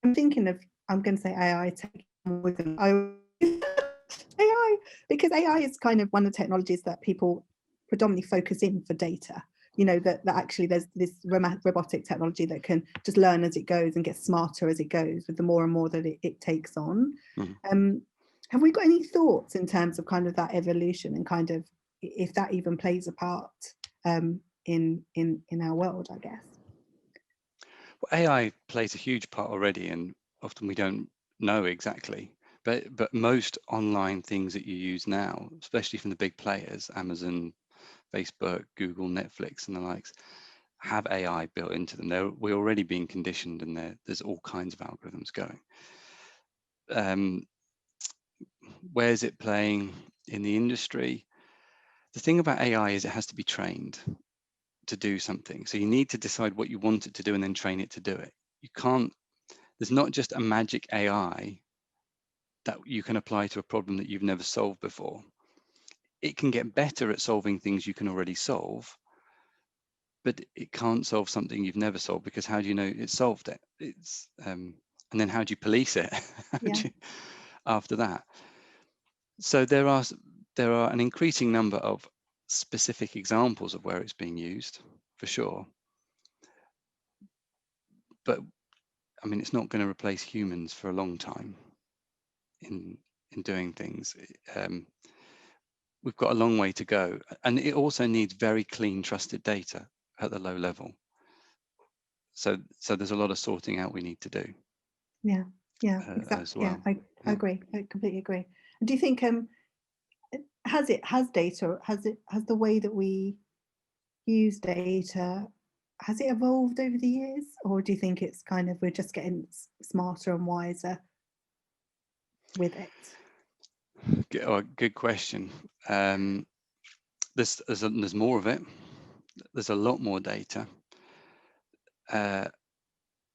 I'm thinking of, I'm going to say AI taking more than AI, because AI is kind of one of the technologies that people predominantly focus in for data. You know, that actually there's this robotic technology that can just learn as it goes and get smarter as it goes with the more and more that it takes on. Have we got any thoughts in terms of kind of that evolution and kind of if that even plays a part in our world, I guess? Well, AI plays a huge part already, and often we don't know exactly. But most online things that you use now, especially from the big players, Amazon, Facebook, Google, Netflix, and the likes, have AI built into them. We're already being conditioned, and there's all kinds of algorithms going. Where is it playing in the industry? The thing about AI is it has to be trained to do something. So you need to decide what you want it to do and then train it to do it. You can't, there's not just a magic AI that you can apply to a problem that you've never solved before. It can get better at solving things you can already solve, but it can't solve something you've never solved, because how do you know it solved it? It's and then how do you police it after that? So there are an increasing number of specific examples of where it's being used, for sure. But I mean, it's not going to replace humans for a long time in doing things. We've got a long way to go, and it also needs very clean, trusted data at the low level. So there's a lot of sorting out we need to do. Yeah, exactly. Well. I agree. I completely agree. And do you think has the way that we use data, has it evolved over the years, or do you think it's kind of we're just getting smarter and wiser with it? Good question. There's more of it. There's a lot more data.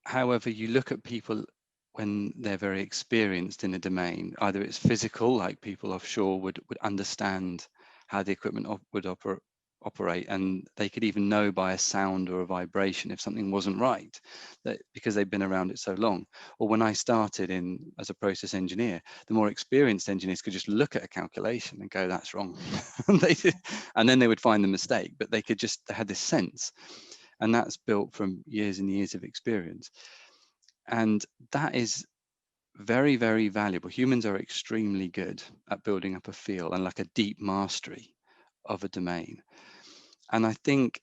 However, you look at people when they're very experienced in a domain, either it's physical, like people offshore would understand how the equipment would operate, and they could even know by a sound or a vibration if something wasn't right, because they've been around it so long. Or when I started as a process engineer, the more experienced engineers could just look at a calculation and go, that's wrong. And then they would find the mistake, but they had this sense. And that's built from years and years of experience. And that is very, very valuable. Humans are extremely good at building up a feel and like a deep mastery of a domain. And I think,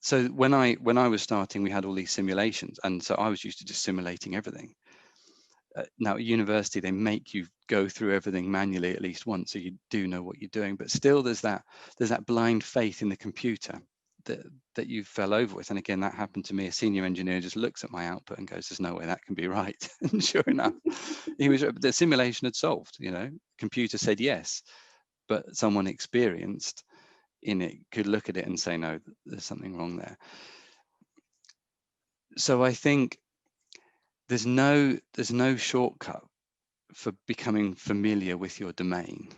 so when I was starting, we had all these simulations. And so I was used to just simulating everything. Now at university, they make you go through everything manually at least once, so you do know what you're doing. But still, there's that blind faith in the computer that you fell over with. And again, that happened to me. A senior engineer just looks at my output and goes, there's no way that can be right. And sure enough, the simulation had solved, computer said yes, but someone experienced in it could look at it and say, no, there's something wrong there. So I think there's no shortcut for becoming familiar with your domain.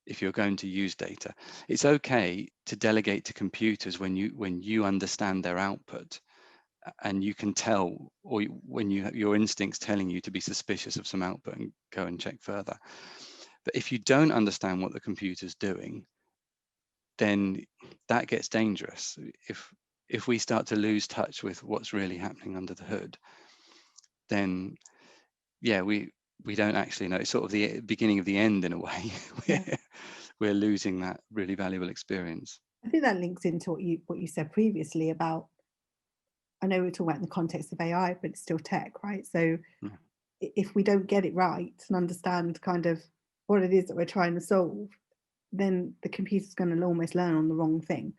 If you're going to use data, it's okay to delegate to computers when you understand their output, and you can tell, or when your instincts telling you to be suspicious of some output and go and check further. But if you don't understand what the computer's doing, then that gets dangerous. If we start to lose touch with what's really happening under the hood, then we don't actually know. It's sort of the beginning of the end in a way. We're losing that really valuable experience. I think that links into what you said previously about, I know we're talking about in the context of AI, but it's still tech, right? So if we don't get it right and understand kind of what it is that we're trying to solve, then the computer's going to almost learn on the wrong thing.